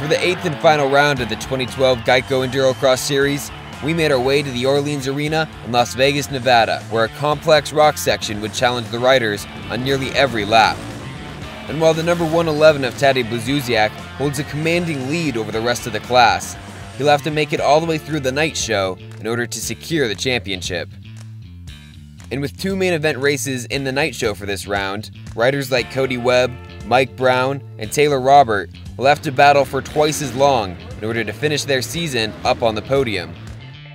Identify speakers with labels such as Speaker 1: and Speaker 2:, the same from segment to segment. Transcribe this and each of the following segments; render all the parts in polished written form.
Speaker 1: For the 8th and final round of the 2012 GEICO EnduroCross Series, we made our way to the Orleans Arena in Las Vegas, Nevada, where a complex rock section would challenge the riders on nearly every lap. And while the number 111 of Taddy Blazusiak holds a commanding lead over the rest of the class, he'll have to make it all the way through the night show in order to secure the championship. And with 2 main event races in the night show for this round, riders like Cody Webb, Mike Brown, and Taylor Robert will have to battle for twice as long in order to finish their season up on the podium.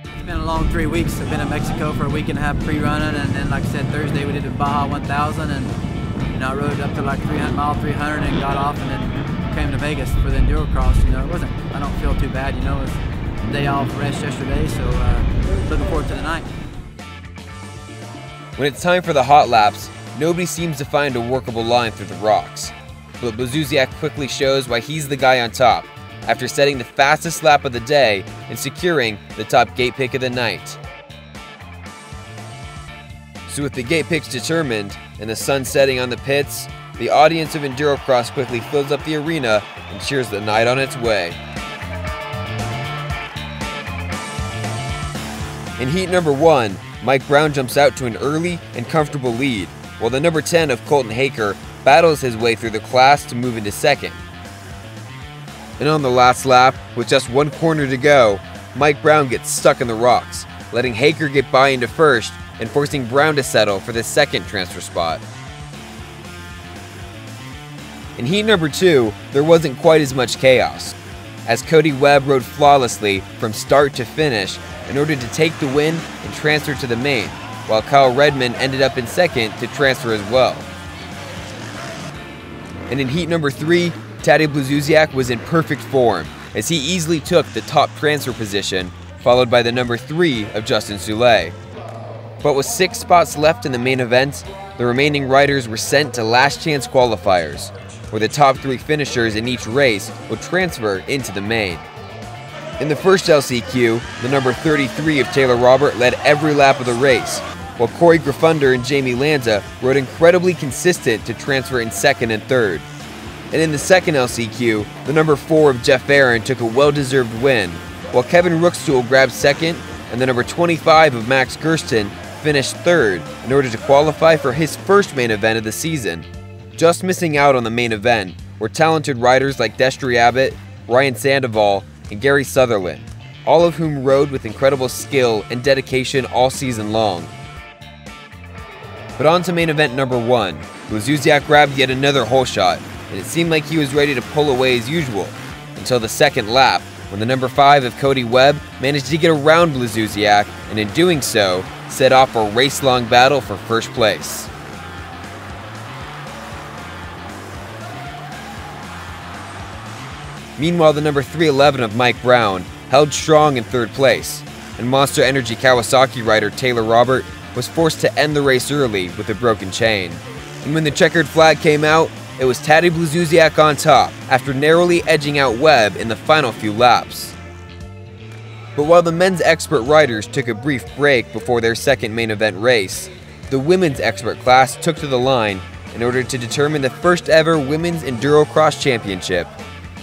Speaker 2: It's been a long 3 weeks. I've been in Mexico for a week and a half pre-running, and then like I said, Thursday we did the Baja 1000, and I rode up to like 300 and got off, and then came to Vegas for the EnduroCross. I don't feel too bad, it was a day off rest yesterday, so looking forward to the night.
Speaker 1: When it's time for the hot laps, nobody seems to find a workable line through the rocks. But Blazusiak quickly shows why he's the guy on top, after setting the fastest lap of the day and securing the top gate pick of the night. So with the gate picks determined and the sun setting on the pits, the audience of EnduroCross quickly fills up the arena and cheers the night on its way. In heat number 1, Mike Brown jumps out to an early and comfortable lead, while the number 10 of Colton Haker battles his way through the class to move into second. And on the last lap, with just 1 corner to go, Mike Brown gets stuck in the rocks, letting Haker get by into first and forcing Brown to settle for the second transfer spot. In heat number 2, there wasn't quite as much chaos, as Cody Webb rode flawlessly from start to finish in order to take the win and transfer to the main, while Kyle Redmond ended up in second to transfer as well. And in heat number 3, Taddy Blazusiak was in perfect form, as he easily took the top transfer position, followed by the number 3 of Justin Soule. But with 6 spots left in the main event, the remaining riders were sent to last chance qualifiers, where the top 3 finishers in each race would transfer into the main. In the first LCQ, the number 33 of Taylor Robert led every lap of the race, while Corey Griffunder and Jamie Lanza rode incredibly consistent to transfer in second and third. And in the second LCQ, the number 4 of Jeff Aaron took a well-deserved win, while Kevin Rookstool grabbed second, and the number 25 of Max Gersten finished third in order to qualify for his first main event of the season. Just missing out on the main event were talented riders like Destry Abbott, Ryan Sandoval, and Gary Sutherland, all of whom rode with incredible skill and dedication all season long. But on to main event number 1, Blazusiak grabbed yet another hole shot, and it seemed like he was ready to pull away as usual, until the second lap, when the number 5 of Cody Webb managed to get around Blazusiak, and in doing so, set off a race-long battle for first place. Meanwhile, the number 311 of Mike Brown held strong in third place, and Monster Energy Kawasaki rider Taylor Robert was forced to end the race early with a broken chain. And when the checkered flag came out, it was Taddy Blazusiak on top, after narrowly edging out Webb in the final few laps. But while the men's expert riders took a brief break before their second main event race, the women's expert class took to the line in order to determine the first ever Women's EnduroCross Championship.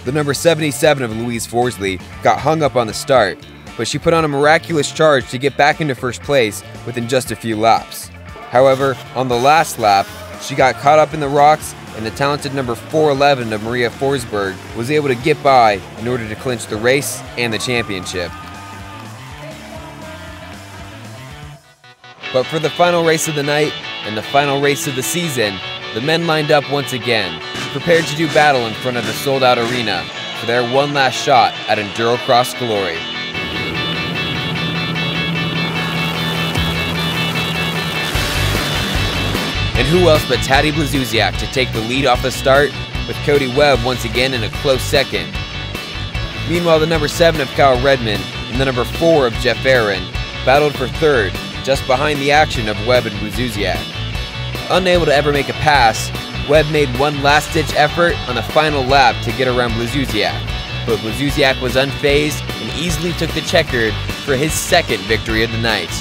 Speaker 1: The number 77 of Louise Forsley got hung up on the start, but she put on a miraculous charge to get back into first place within just a few laps. However, on the last lap, she got caught up in the rocks, and the talented number 411 of Maria Forsberg was able to get by in order to clinch the race and the championship. But for the final race of the night and the final race of the season, the men lined up once again, prepared to do battle in front of the sold-out arena for their one last shot at EnduroCross glory. And who else but Taddy Blazusiak to take the lead off the start, with Cody Webb once again in a close second. Meanwhile, the number 7 of Kyle Redmond and the number 4 of Jeff Aaron battled for third, just behind the action of Webb and Blazusiak. Unable to ever make a pass, Webb made one last-ditch effort on the final lap to get around Blazusiak, but Blazusiak was unfazed and easily took the checkered for his second victory of the night.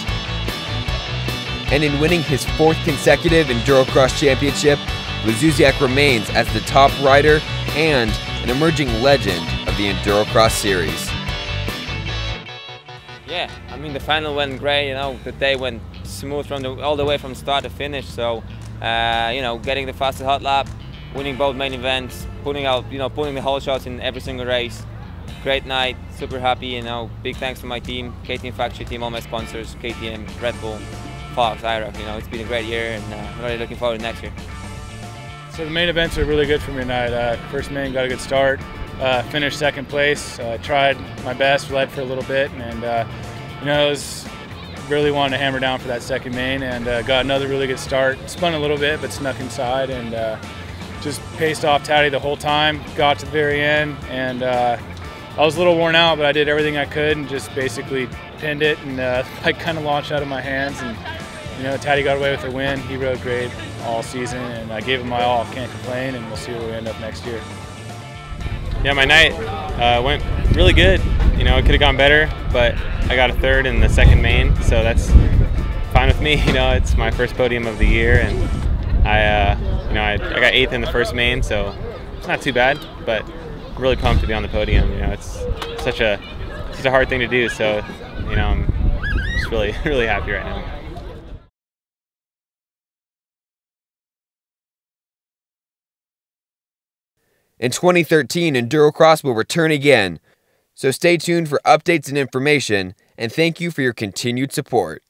Speaker 1: And in winning his 4th consecutive EnduroCross Championship, Blazusiak remains as the top rider and an emerging legend of the EnduroCross Series.
Speaker 3: Yeah, I mean the final went great. You know, the day went smooth from all the way from start to finish. So, you know, getting the fastest hot lap, winning both main events, pulling the whole shots in every single race. Great night, super happy. You know, big thanks to my team, KTM factory team, all my sponsors, KTM, Red Bull, Fox, IROC. You know, it's been a great year, and I'm really looking forward to next year.
Speaker 4: So the main events are really good for me tonight. First main got a good start, finished second place. Tried my best, led for a little bit, and you know, I was really wanted to hammer down for that second main, and got another really good start. Spun a little bit, but snuck inside, and just paced off Taddy the whole time. Got to the very end, and I was a little worn out, but I did everything I could and just basically pinned it, and I kind of launched out of my hands. And you know, Taddy got away with a win. He rode great all season, and I gave him my all. Can't complain, and we'll see where we end up next year.
Speaker 5: Yeah, my night went really good. You know, it could have gone better, but I got a third in the second main, so that's fine with me. You know, it's my first podium of the year, and I got eighth in the first main, so it's not too bad. But I'm really pumped to be on the podium. You know, it's such a hard thing to do. So, you know, I'm just really happy right now.
Speaker 1: In 2013, EnduroCross will return again, so stay tuned for updates and information, and thank you for your continued support.